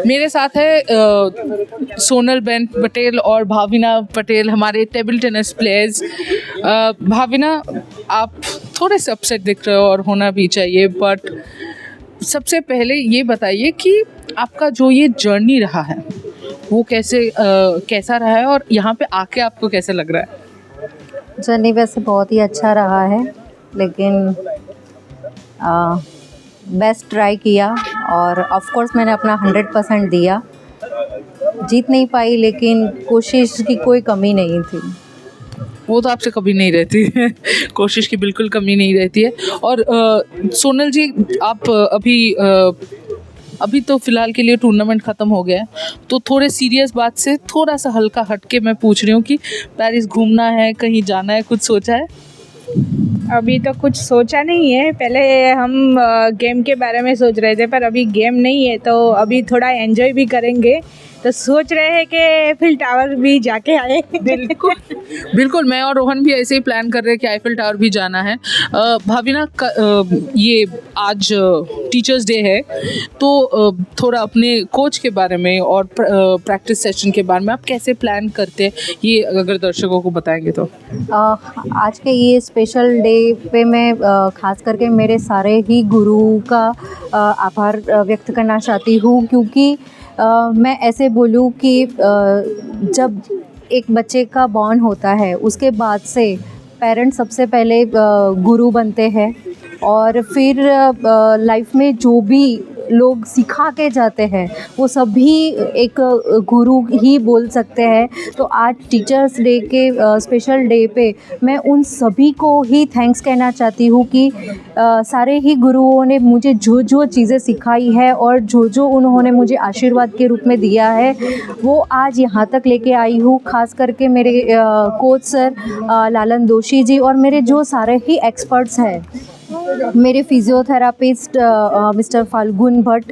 मेरे साथ है सोनल बेन पटेल और भाविना पटेल, हमारे टेबल टेनिस प्लेयर्स। भाविना, आप थोड़े से अपसेट दिख रहे हो और होना भी चाहिए, बट सबसे पहले ये बताइए कि आपका जो ये जर्नी रहा है वो कैसा रहा है और यहाँ पे आके आपको कैसे लग रहा है? जर्नी वैसे बहुत ही अच्छा रहा है, लेकिन बेस्ट ट्राई किया और ऑफ कोर्स मैंने अपना 100% दिया। जीत नहीं पाई, लेकिन कोशिश की कोई कमी नहीं थी। वो तो आपसे कभी नहीं रहती है कोशिश की बिल्कुल कमी नहीं रहती है। और सोनल जी, आप अभी तो फ़िलहाल के लिए टूर्नामेंट ख़त्म हो गया है, तो थोड़े सीरियस बात से थोड़ा सा हल्का हटके मैं पूछ रही हूँ कि पेरिस घूमना है, कहीं जाना है, कुछ सोचा है? अभी तो कुछ सोचा नहीं है। पहले हम गेम के बारे में सोच रहे थे, पर अभी गेम नहीं है तो अभी थोड़ा एंजॉय भी करेंगे। तो सोच रहे हैं कि एफिल टावर भी जाके आए। बिल्कुल बिल्कुल, मैं और रोहन भी ऐसे ही प्लान कर रहे हैं कि आईफिल टावर भी जाना है। भाविना, ये आज टीचर्स डे है, तो थोड़ा अपने कोच के बारे में और प्रैक्टिस सेशन के बारे में आप कैसे प्लान करते हैं, ये अगर दर्शकों को बताएंगे तो। आज के ये स्पेशल डे पे मैं ख़ास करके मेरे सारे ही गुरु का आभार व्यक्त करना चाहती हूँ, क्योंकि मैं ऐसे बोलूँ कि जब एक बच्चे का बॉर्न होता है, उसके बाद से पेरेंट्स सबसे पहले गुरु बनते हैं, और फिर लाइफ में जो भी लोग सिखा के जाते हैं वो सभी एक गुरु ही बोल सकते हैं। तो आज टीचर्स डे के स्पेशल डे पे मैं उन सभी को ही थैंक्स कहना चाहती हूँ कि सारे ही गुरुओं ने मुझे जो जो चीज़ें सिखाई है और जो जो उन्होंने मुझे आशीर्वाद के रूप में दिया है, वो आज यहाँ तक लेके आई हूँ। ख़ास करके मेरे कोच सर लालन दोषी जी और मेरे जो सारे ही एक्सपर्ट्स हैं, मेरे फिज़ियोथेरापिस्ट मिस्टर फाल्गुन भट्ट,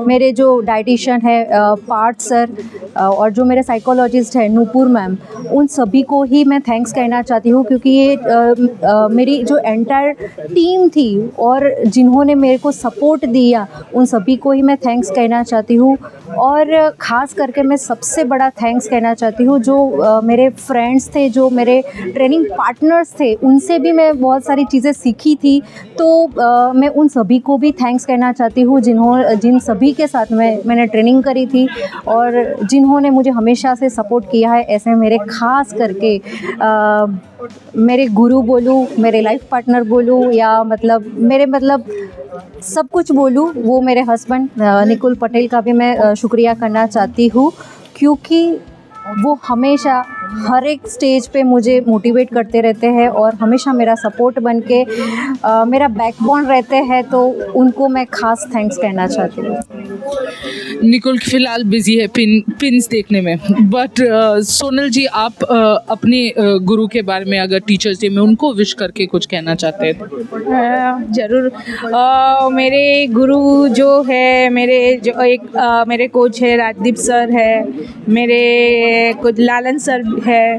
मेरे जो डाइटिशियन है पार्थ सर, और जो मेरे साइकोलॉजिस्ट है नूपुर मैम, उन सभी को ही मैं थैंक्स कहना चाहती हूँ, क्योंकि ये मेरी जो एंटायर टीम थी और जिन्होंने मेरे को सपोर्ट दिया, उन सभी को ही मैं थैंक्स कहना चाहती हूँ। और ख़ास करके मैं सबसे बड़ा थैंक्स कहना चाहती हूँ जो मेरे फ्रेंड्स थे, जो मेरे ट्रेनिंग पार्टनर्स थे, उनसे भी मैं बहुत सारी चीज़ें सीखी थी। तो मैं उन सभी को भी थैंक्स कहना चाहती हूँ जिन सभी के साथ मैंने ट्रेनिंग करी थी और जिन्होंने मुझे हमेशा से सपोर्ट किया है। ऐसे मेरे ख़ास करके मेरे गुरु बोलूँ, मेरे लाइफ पार्टनर बोलूँ, या मतलब सब कुछ बोलूँ, वो मेरे हस्बैंड निकुल पटेल का भी मैं शुक्रिया करना चाहती हूँ, क्योंकि वो हमेशा हर एक स्टेज पे मुझे मोटिवेट करते रहते हैं और हमेशा मेरा सपोर्ट बन के मेरा बैकबोन रहते हैं। तो उनको मैं ख़ास थैंक्स कहना चाहती हूँ। निकुल फ़िलहाल बिजी है पिन्स देखने में, बट सोनल जी, आप अपने गुरु के बारे में, अगर टीचर्स डे में उनको विश करके कुछ कहना चाहते हैं तो? ज़रूर। मेरे गुरु जो है, मेरे कोच है राजदीप सर है, मेरे कुछ लालन सर है,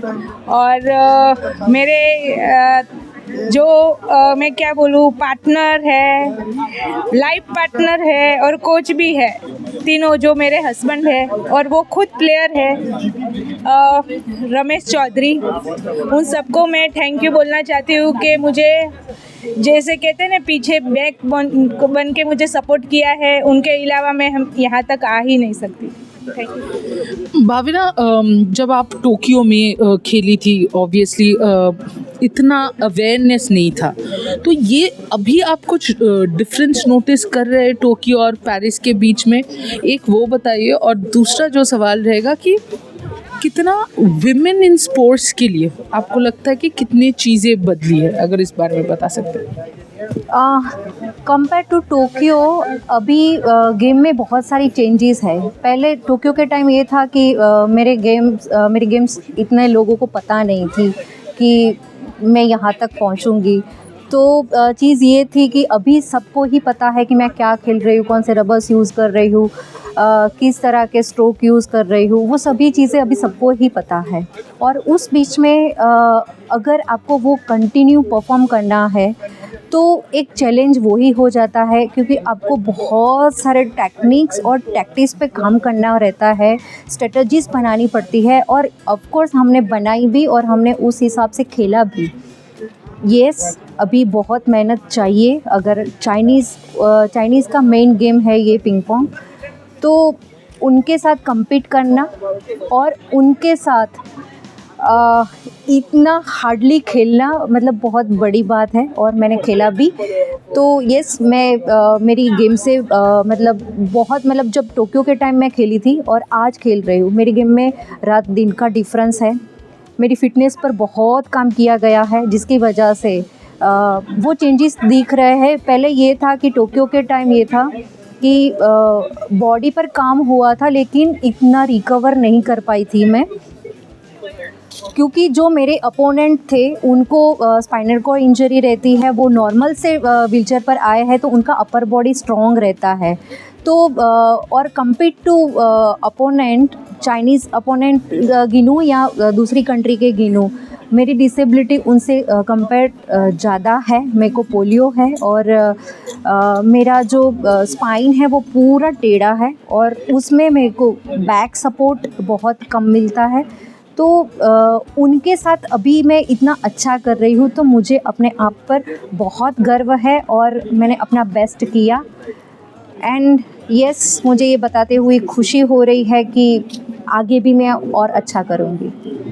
और मेरे मैं क्या बोलूँ, पार्टनर है, लाइफ पार्टनर है और कोच भी है, तीनों जो मेरे हस्बैंड है और वो खुद प्लेयर है, रमेश चौधरी। उन सबको मैं थैंक यू बोलना चाहती हूँ कि मुझे, जैसे कहते हैं ना, पीछे बैक बन के मुझे सपोर्ट किया है। उनके अलावा मैं यहाँ तक आ ही नहीं सकती। Thank you. भाविना, जब आप टोक्यो में खेली थी, ऑब्वियसली इतना अवेयरनेस नहीं था, तो ये अभी आप कुछ डिफरेंस नोटिस कर रहे हैं टोक्यो और पेरिस के बीच में? एक वो बताइए, और दूसरा जो सवाल रहेगा कि कितना विमेन इन स्पोर्ट्स के लिए आपको लगता है कि कितनी चीज़ें बदली है, अगर इस बारे में बता सकते हैं। कंपेयर टू टोक्यो अभी गेम में बहुत सारी चेंजेस है। पहले टोक्यो के टाइम ये था कि मेरी गेम्स इतने लोगों को पता नहीं थी कि मैं यहाँ तक पहुँचूँगी। तो चीज़ ये थी कि अभी सबको ही पता है कि मैं क्या खेल रही हूँ, कौन से रबर्स यूज़ कर रही हूँ, किस तरह के स्ट्रोक यूज़ कर रही हूँ, वो सभी चीज़ें अभी सबको ही पता है। और उस बीच में अगर आपको वो कंटिन्यू परफॉर्म करना है तो एक चैलेंज वो ही हो जाता है, क्योंकि आपको बहुत सारे टेक्निक्स और टैक्टिक्स पे काम करना रहता है, स्ट्रेटजीज़ बनानी पड़ती है, और ऑफ कोर्स हमने बनाई भी और हमने उस हिसाब से खेला भी। येस, अभी बहुत मेहनत चाहिए। अगर चाइनीज़ का मेन गेम है ये पिंग पोंग, तो उनके साथ कम्पीट करना और उनके साथ इतना हार्डली खेलना मतलब बहुत बड़ी बात है, और मैंने खेला भी। तो येस, मैं मेरी गेम से मतलब जब टोक्यो के टाइम मैं खेली थी और आज खेल रही हूँ, मेरी गेम में रात दिन का डिफरेंस है। मेरी फ़िटनेस पर बहुत काम किया गया है, जिसकी वजह से वो चेंजेस दिख रहे हैं। पहले ये था कि टोक्यो के टाइम ये था कि बॉडी पर काम हुआ था, लेकिन इतना रिकवर नहीं कर पाई थी मैं, क्योंकि जो मेरे अपोनेंट थे उनको स्पाइनल कॉर्ड इंजरी रहती है, वो नॉर्मल से व्हीलचेयर पर आए हैं, तो उनका अपर बॉडी स्ट्रॉन्ग रहता है। तो और compare to opponent, Chinese opponent गिनूँ या दूसरी कंट्री के गिनूँ, मेरी डिसेबिलिटी उनसे कंपेयर ज़्यादा है। मेरे को पोलियो है और मेरा जो स्पाइन है वो पूरा टेढ़ा है, और उसमें मेरे को बैक सपोर्ट बहुत कम मिलता है। तो उनके साथ अभी मैं इतना अच्छा कर रही हूँ, तो मुझे अपने आप पर बहुत गर्व है और मैंने अपना बेस्ट किया। एंड येस, मुझे ये बताते हुए खुशी हो रही है कि आगे भी मैं और अच्छा करूँगी।